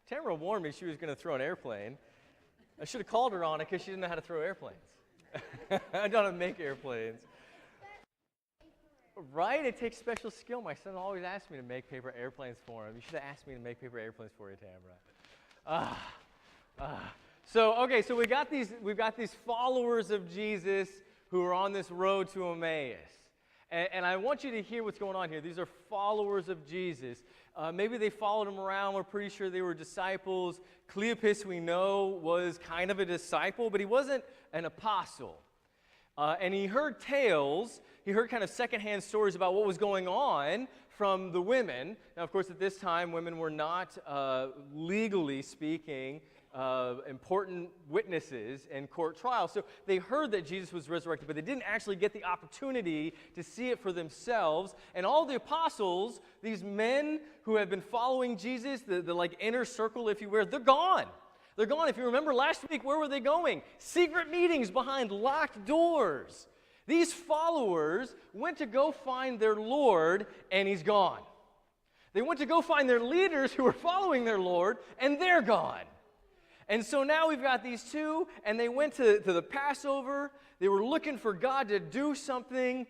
Tamara warned me she was going to throw an airplane. I should have called her on it because she didn't know how to throw airplanes. I don't know how to make airplanes. Right? It takes special skill. My son always asks me to make paper airplanes for him. You should have asked me to make paper airplanes for you, Tamara. So we've got these followers of Jesus who are on this road to Emmaus. And I want you to hear what's going on here. These are followers of Jesus. Maybe they followed him around. We're pretty sure they were disciples. Cleopas, we know, was kind of a disciple, but he wasn't an apostle. And he heard tales. He heard kind of secondhand stories about what was going on from the women. Now, of course, at this time, women were not, legally speaking, important witnesses in court trials. So they heard that Jesus was resurrected, but they didn't actually get the opportunity to see it for themselves. And all the apostles, these men who have been following Jesus, the like inner circle, if you will, they're gone. They're gone. If you remember last week, where were they going? Secret meetings behind locked doors. These followers went to go find their Lord, and he's gone. They went to go find their leaders who were following their Lord, and they're gone. And so now we've got these two, and they went to the Passover. They were looking for God to do something,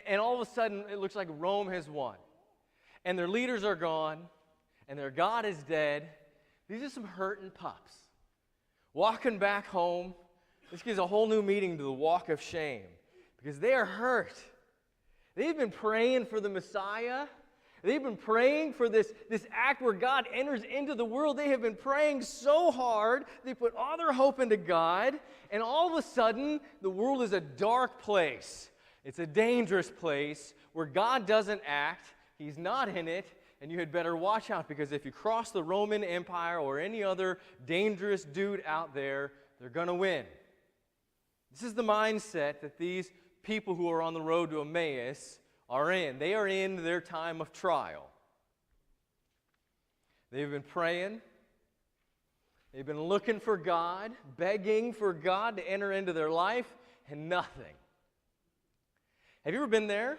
and all of a sudden, it looks like Rome has won. And their leaders are gone, and their God is dead. These are some hurting pups. Walking back home, this gives a whole new meaning to the walk of shame, because they are hurt. They've been praying for the Messiah. They've been praying for this act where God enters into the world. They have been praying so hard. They put all their hope into God. And all of a sudden, the world is a dark place. It's a dangerous place where God doesn't act. He's not in it. And you had better watch out, because if you cross the Roman Empire or any other dangerous dude out there, they're going to win. This is the mindset that these people who are on the road to Emmaus are in. They are in their time of trial. They've been praying. They've been looking for God, begging for God to enter into their life, and nothing. Have you ever been there?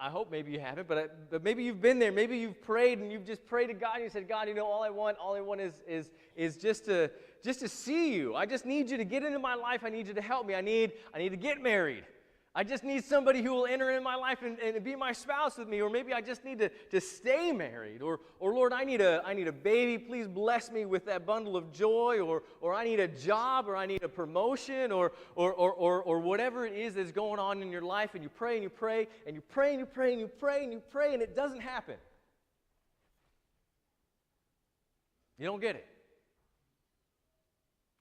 I hope maybe you haven't, but maybe you've been there. Maybe you've prayed, and you've just prayed to God, and you said, God, you know, all I want is just to see you. I just need you to get into my life. I need you to help me. I need to get married. I just need somebody who will enter in my life and be my spouse with me. Or maybe I just need to stay married. Or Lord, I need a baby. Please bless me with that bundle of joy. Or I need a job. Or I need a promotion. Or whatever it is that's going on in your life. And you pray and you pray and you pray and you pray and you pray and you pray, and it doesn't happen. You don't get it.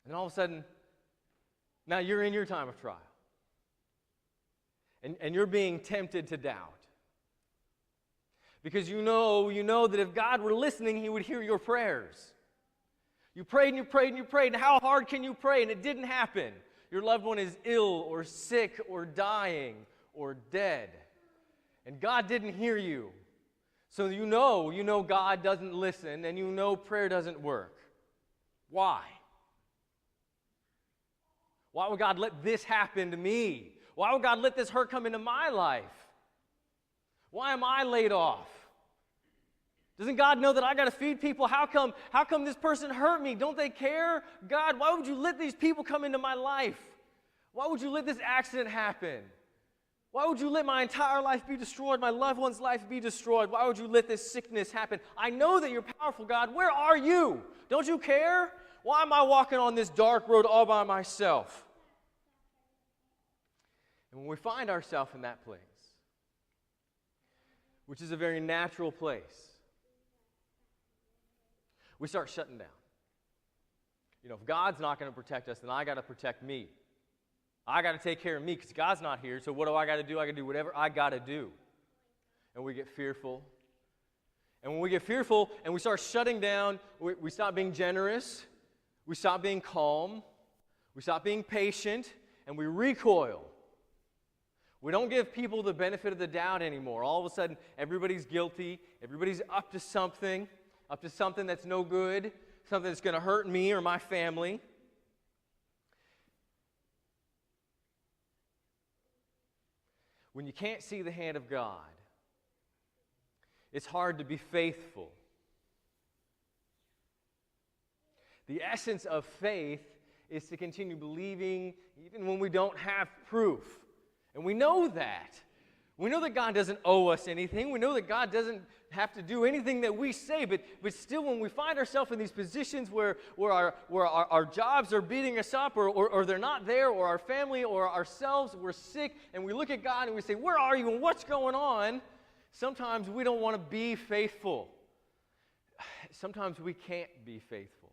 And all of a sudden, now you're in your time of trial. And you're being tempted to doubt. Because you know that if God were listening, he would hear your prayers. You prayed and you prayed and you prayed, and how hard can you pray? And it didn't happen. Your loved one is ill or sick or dying or dead. And God didn't hear you. So you know God doesn't listen, and you know prayer doesn't work. Why? Why would God let this happen to me? Why would God let this hurt come into my life? Why am I laid off? Doesn't God know that I got to feed people? How come this person hurt me? Don't they care? God, why would you let these people come into my life? Why would you let this accident happen? Why would you let my entire life be destroyed, my loved one's life be destroyed? Why would you let this sickness happen? I know that you're powerful, God. Where are you? Don't you care? Why am I walking on this dark road all by myself? And when we find ourselves in that place, which is a very natural place, we start shutting down. You know, if God's not going to protect us, then I got to protect me. I got to take care of me because God's not here. So what do I got to do? I got to do whatever I got to do. And we get fearful. And when we get fearful and we start shutting down, we stop being generous. We stop being calm. We stop being patient. And we recoil. We don't give people the benefit of the doubt anymore. All of a sudden, everybody's guilty. Everybody's up to something that's no good, something that's going to hurt me or my family. When you can't see the hand of God, it's hard to be faithful The essence of faith is to continue believing even when we don't have proof. And we know that. We know that God doesn't owe us anything. We know that God doesn't have to do anything that we say. But still, when we find ourselves in these positions where our jobs are beating us up, or they're not there, or our family or ourselves, we're sick, and we look at God and we say, where are you and what's going on? Sometimes we don't want to be faithful. Sometimes we can't be faithful.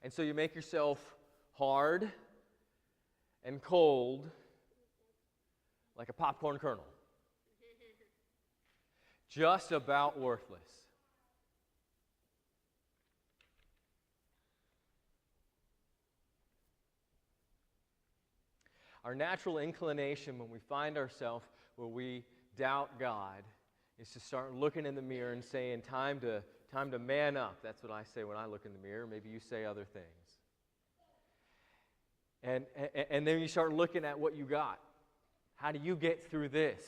And so you make yourself hard and cold like a popcorn kernel. Just about worthless. Our natural inclination when we find ourselves where we doubt God is to start looking in the mirror and saying, time to man up. That's what I say when I look in the mirror. Maybe you say other things. And then you start looking at what you got. How do you get through this?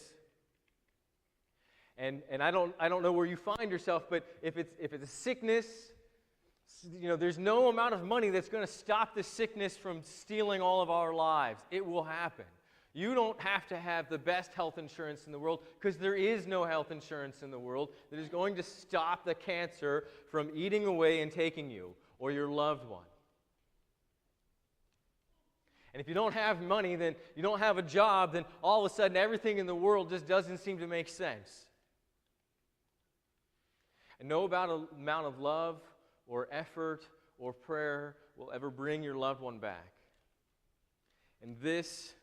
And I don't know where you find yourself, but if it's a sickness, there's no amount of money that's going to stop the sickness from stealing all of our lives. It will happen. You don't have to have the best health insurance in the world, because there is no health insurance in the world that is going to stop the cancer from eating away and taking you or your loved one. And if you don't have money, then you don't have a job, then all of a sudden everything in the world just doesn't seem to make sense. And no amount of love or effort or prayer will ever bring your loved one back. And this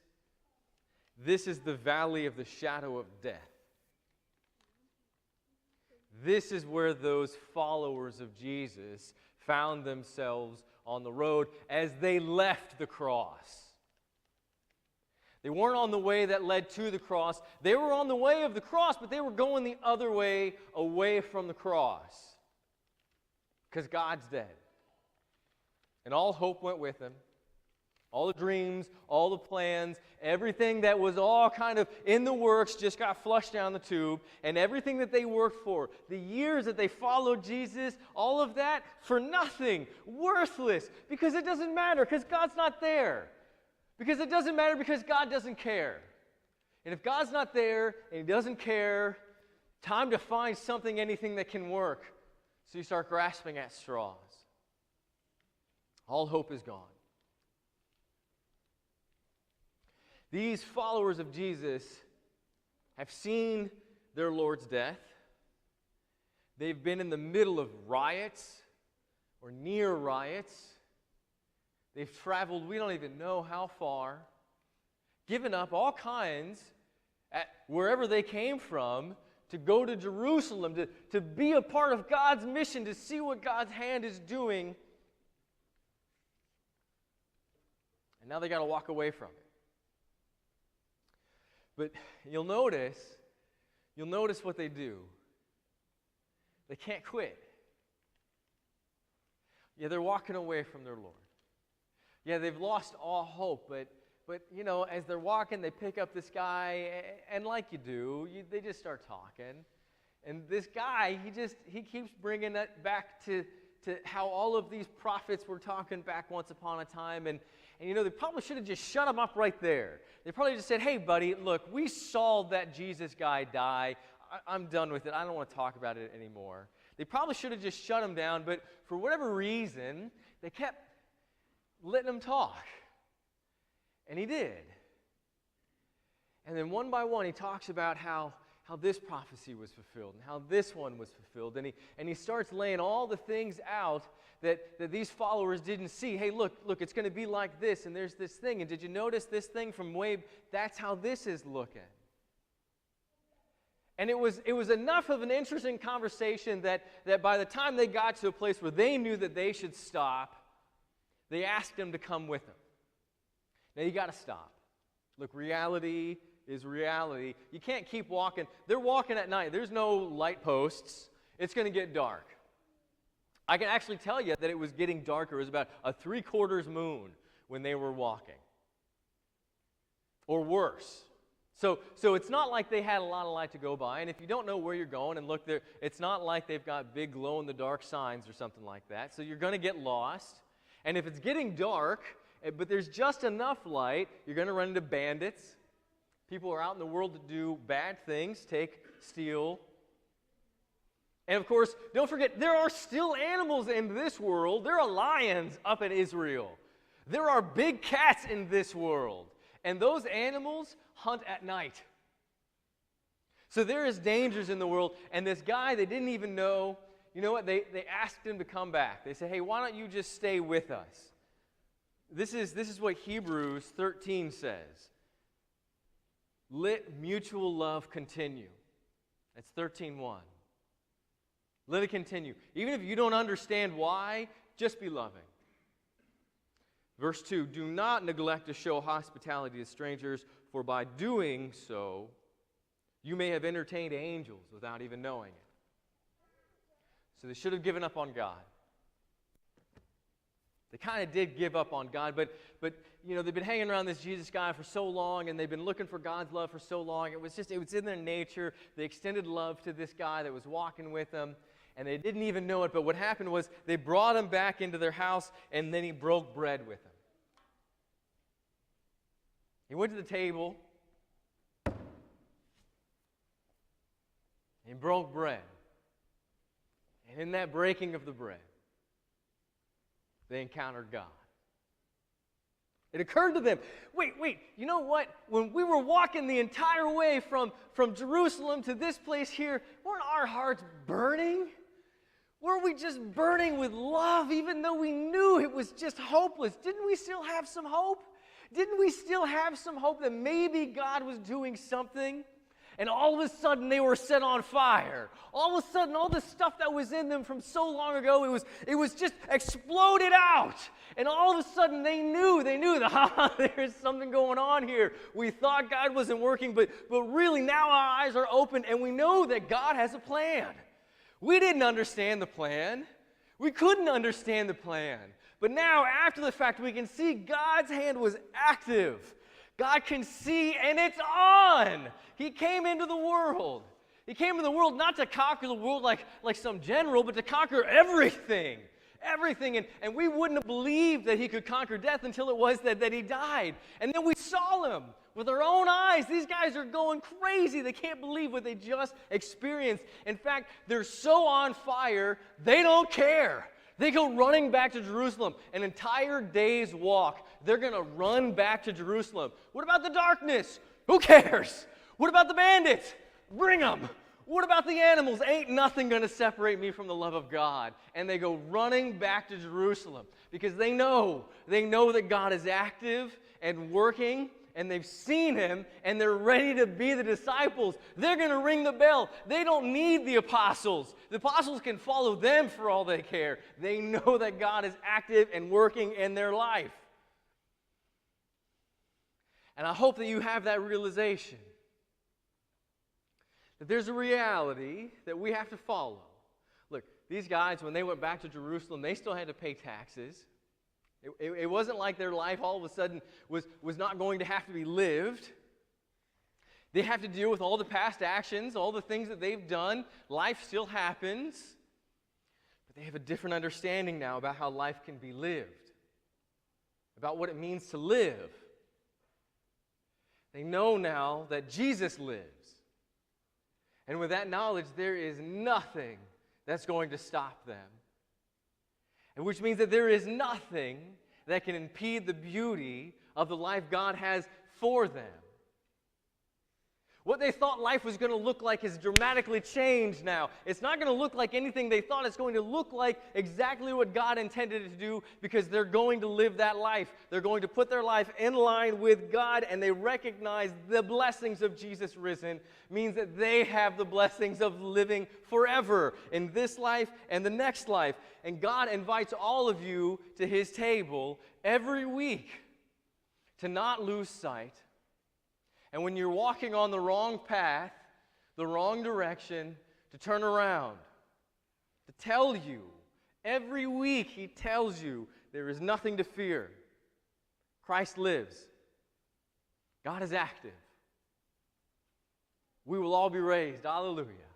is the valley of the shadow of death. This is where those followers of Jesus found themselves on the road as they left the cross. They weren't on the way that led to the cross. They were on the way of the cross, but they were going the other way, away from the cross. Because God's dead. And all hope went with him. All the dreams, all the plans, everything that was all kind of in the works just got flushed down the tube. And everything that they worked for, the years that they followed Jesus, all of that for nothing, worthless, because it doesn't matter, because God's not there. Because it doesn't matter, because God doesn't care. And if God's not there and he doesn't care, time to find something, anything that can work. So you start grasping at straws. All hope is gone. These followers of Jesus have seen their Lord's death. They've been in the middle of riots or near riots. They've traveled, we don't even know how far, given up all kinds at wherever they came from to go to Jerusalem, to be a part of God's mission, to see what God's hand is doing. And now they got to walk away from it. But you'll notice what they do. They can't quit. Yeah, they're walking away from their Lord. Yeah, they've lost all hope, but as they're walking, they pick up this guy, and like you do, they just start talking. And this guy, he keeps bringing it back to how all of these prophets were talking back once upon a time, and they probably should have just shut him up right there. They probably just said, hey, buddy, look, we saw that Jesus guy die. I'm done with it. I don't want to talk about it anymore. They probably should have just shut him down, but for whatever reason, they kept letting him talk. And he did. And then one by one, he talks about how this prophecy was fulfilled and how this one was fulfilled. And he starts laying all the things out that these followers didn't see. Hey, look, it's going to be like this, and there's this thing. And did you notice this thing from way? That's how this is looking. And it was enough of an interesting conversation that by the time they got to a place where they knew that they should stop, they asked him to come with them. Now, you got to stop. Look, reality is reality. You can't keep walking. They're walking at night. There's no light posts. It's going to get dark. I can actually tell you that it was getting darker. It was about a 3/4 moon when they were walking. Or worse. So it's not like they had a lot of light to go by. And if you don't know where you're going and look there, it's not like they've got big glow-in-the-dark signs or something like that. So you're going to get lost. And if it's getting dark, but there's just enough light, you're going to run into bandits. People are out in the world to do bad things, take, steal. And of course, don't forget, there are still animals in this world. There are lions up in Israel. There are big cats in this world. And those animals hunt at night. So there is dangers in the world. And this guy, they didn't even know, you know what, they asked him to come back. They said, hey, why don't you just stay with us? This is what Hebrews 13 says. Let mutual love continue. That's 13:1. Let it continue. Even if you don't understand why, just be loving. Verse 2, do not neglect to show hospitality to strangers, for by doing so, you may have entertained angels without even knowing it. So they should have given up on God. They kind of did give up on God, but you know, they've been hanging around this Jesus guy for so long, and they've been looking for God's love for so long. It was in their nature. They extended love to this guy that was walking with them, and they didn't even know it. But what happened was they brought him back into their house, and then he broke bread with them. He went to the table, and broke bread. And in that breaking of the bread, they encountered God. It occurred to them, wait, you know what? When we were walking the entire way from Jerusalem to this place here, weren't our hearts burning? Were we just burning with love even though we knew it was just hopeless? Didn't we still have some hope? Didn't we still have some hope that maybe God was doing something? And all of a sudden, they were set on fire. All of a sudden, all the stuff that was in them from so long ago, it was just exploded out. And all of a sudden, they knew that there's something going on here. We thought God wasn't working, but really now our eyes are open, and we know that God has a plan. We didn't understand the plan. We couldn't understand the plan. But now, after the fact, we can see God's hand was active. God can see, and it's on. He came into the world. He came into the world not to conquer the world like some general, but to conquer everything. Everything. And we wouldn't have believed that he could conquer death until it was that he died. And then we saw him with our own eyes. These guys are going crazy. They can't believe what they just experienced. In fact, they're so on fire, they don't care. They go running back to Jerusalem. An entire day's walk. They're going to run back to Jerusalem. What about the darkness? Who cares? What about the bandits? Bring them. What about the animals? Ain't nothing going to separate me from the love of God. And they go running back to Jerusalem because they know that God is active and working, and they've seen him, and they're ready to be the disciples. They're going to ring the bell. They don't need the apostles. The apostles can follow them for all they care. They know that God is active and working in their life. And I hope that you have that realization, that there's a reality that we have to follow. Look, these guys, when they went back to Jerusalem, they still had to pay taxes. It wasn't like their life all of a sudden was not going to have to be lived. They have to deal with all the past actions, all the things that they've done. Life still happens. But they have a different understanding now about how life can be lived, about what it means to live. They know now that Jesus lives. And with that knowledge, there is nothing that's going to stop them. And which means that there is nothing that can impede the beauty of the life God has for them. What they thought life was going to look like has dramatically changed now. It's not going to look like anything they thought. It's going to look like exactly what God intended it to do, because they're going to live that life. They're going to put their life in line with God, and they recognize the blessings of Jesus risen means that they have the blessings of living forever in this life and the next life. And God invites all of you to his table every week to not lose sight. And when you're walking on the wrong path, the wrong direction, to turn around, to tell you, every week he tells you there is nothing to fear. Christ lives. God is active. we will all be raised. Hallelujah.